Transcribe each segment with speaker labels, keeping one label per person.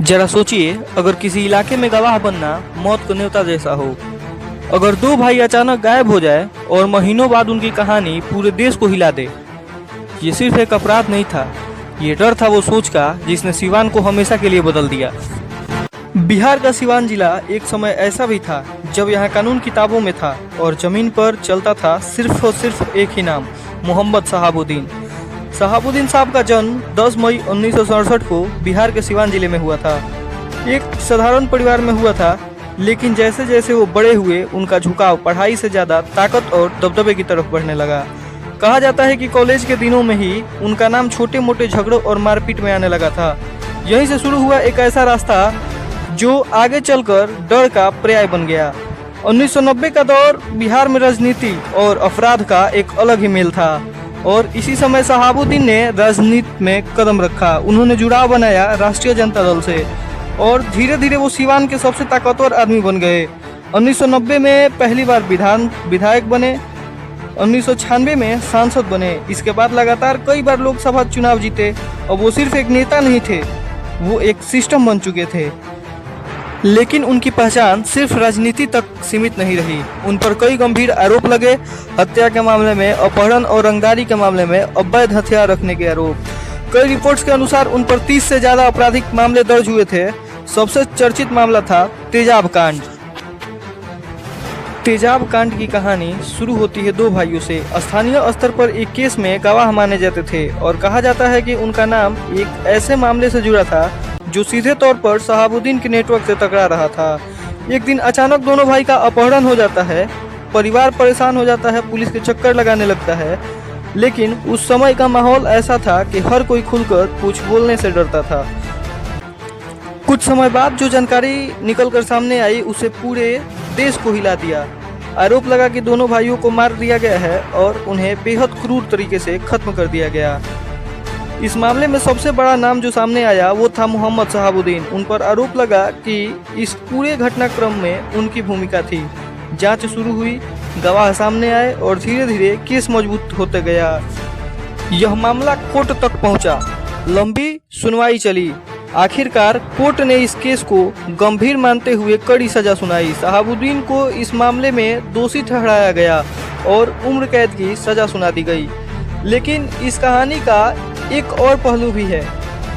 Speaker 1: जरा सोचिए, अगर किसी इलाके में गवाह बनना मौत का न्योता जैसा हो। अगर दो भाई अचानक गायब हो जाए और महीनों बाद उनकी कहानी पूरे देश को हिला दे। ये सिर्फ एक अपराध नहीं था, ये डर था वो सोच का जिसने सिवान को हमेशा के लिए बदल दिया। बिहार का सिवान जिला एक समय ऐसा भी था जब यहाँ कानून किताबों में था और जमीन पर चलता था सिर्फ और सिर्फ एक ही नाम, मोहम्मद शहाबुद्दीन। शहाबुद्दीन साहब का जन्म 10 मई 1967 को बिहार के सिवान जिले में हुआ था। एक साधारण परिवार में हुआ था, लेकिन जैसे जैसे वो बड़े हुए उनका झुकाव पढ़ाई से ज़्यादा ताकत और दबदबे की तरफ बढ़ने लगा। कहा जाता है कि कॉलेज के दिनों में ही उनका नाम छोटे मोटे झगड़ों और मारपीट में आने लगा था। यहीं से शुरू हुआ एक ऐसा रास्ता जो आगे चलकर डर का पर्याय बन गया। 1990 का दौर बिहार में राजनीति और अपराध का एक अलग ही मेल था और इसी समय शहाबुद्दीन ने राजनीति में कदम रखा। उन्होंने जुड़ाव बनाया राष्ट्रीय जनता दल से और धीरे धीरे वो सिवान के सबसे ताकतवर आदमी बन गए। 1990 में पहली बार विधायक बने, 1996 में सांसद बने। इसके बाद लगातार कई बार लोकसभा चुनाव जीते और वो सिर्फ एक नेता नहीं थे, वो एक सिस्टम बन चुके थे। लेकिन उनकी पहचान सिर्फ राजनीति तक सीमित नहीं रही। उन पर कई गंभीर आरोप लगे, हत्या के मामले में, अपहरण और रंगदारी के मामले में, अवैध हथियार रखने के आरोप। कई रिपोर्ट्स के अनुसार उन पर 30 से ज़्यादा आपराधिक मामले दर्ज हुए थे। सबसे चर्चित मामला था तेजाब कांड। तेजाब कांड की कहानी शुरू होती है दो भाइयों से। स्थानीय स्तर पर एक केस में गवाह माने जाते थे और कहा जाता है कि उनका नाम एक ऐसे मामले से जुड़ा था जो सीधे तौर पर शहाबुद्दीन के नेटवर्क से टकरा रहा था। एक दिन अचानक दोनों भाई का अपहरण हो जाता है, परिवार परेशान हो जाता है, पुलिस के चक्कर लगाने लगता है। लेकिन उस समय का माहौल ऐसा था कि हर कोई खुलकर कुछ बोलने से डरता था। कुछ समय बाद जो जानकारी निकलकर सामने आई उसे पूरे देश को हिला दिया। आरोप लगा कि दोनों भाइयों को मार दिया गया है और उन्हें बेहद क्रूर तरीके से खत्म कर दिया गया। इस मामले में सबसे बड़ा नाम जो सामने आया वो था मोहम्मद शहाबुद्दीन। उन पर आरोप लगा कि इस पूरे घटनाक्रम में उनकी भूमिका थी। जांच शुरू हुई, गवाह सामने आए और धीरे धीरे केस मजबूत होते गया। यह मामला कोर्ट तक पहुंचा, लंबी सुनवाई चली। आखिरकार कोर्ट ने इस केस को गंभीर मानते हुए कड़ी सजा सुनाई। शहाबुद्दीन को इस मामले में दोषी ठहराया गया और उम्र कैद की सजा सुना दी गई। लेकिन इस कहानी का एक और पहलू भी है।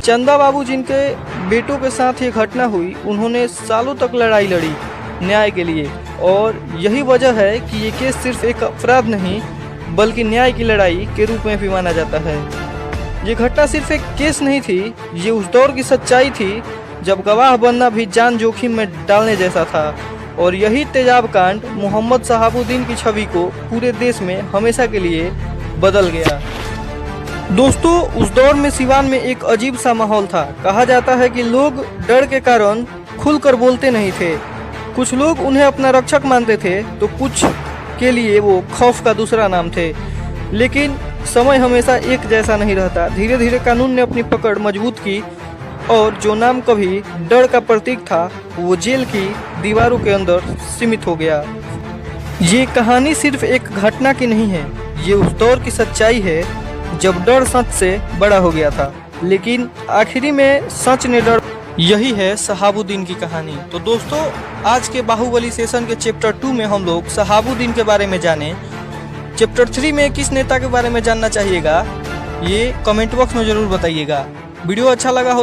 Speaker 1: चंदा बाबू जिनके बेटों के साथ ये घटना हुई, उन्होंने सालों तक लड़ाई लड़ी न्याय के लिए और यही वजह है कि ये केस सिर्फ एक अपराध नहीं बल्कि न्याय की लड़ाई के रूप में भी माना जाता है। ये घटना सिर्फ एक केस नहीं थी, ये उस दौर की सच्चाई थी जब गवाह बनना भी जान जोखिम में डालने जैसा था। और यही तेजाब कांड मोहम्मद शहाबुद्दीन की छवि को पूरे देश में हमेशा के लिए बदल गया। दोस्तों, उस दौर में सिवान में एक अजीब सा माहौल था। कहा जाता है कि लोग डर के कारण खुलकर बोलते नहीं थे। कुछ लोग उन्हें अपना रक्षक मानते थे तो कुछ के लिए वो खौफ का दूसरा नाम थे। लेकिन समय हमेशा एक जैसा नहीं रहता। धीरे धीरे कानून ने अपनी पकड़ मजबूत की और जो नाम कभी डर का प्रतीक था वो जेल की दीवारों के अंदर सीमित हो गया। ये कहानी सिर्फ एक घटना की नहीं है, ये उस दौर की सच्चाई है जब डर सच से बड़ा हो गया था, लेकिन आखिरी में सच ने डर। यही है शहाबुद्दीन की कहानी। तो दोस्तों, आज के बाहुबली सेशन के चैप्टर 2 में हम लोग शहाबुद्दीन के बारे में जाने। चैप्टर 3 में किस नेता के बारे में जानना चाहिएगा ये कमेंट बॉक्स में जरूर बताइएगा। वीडियो अच्छा लगा हो तो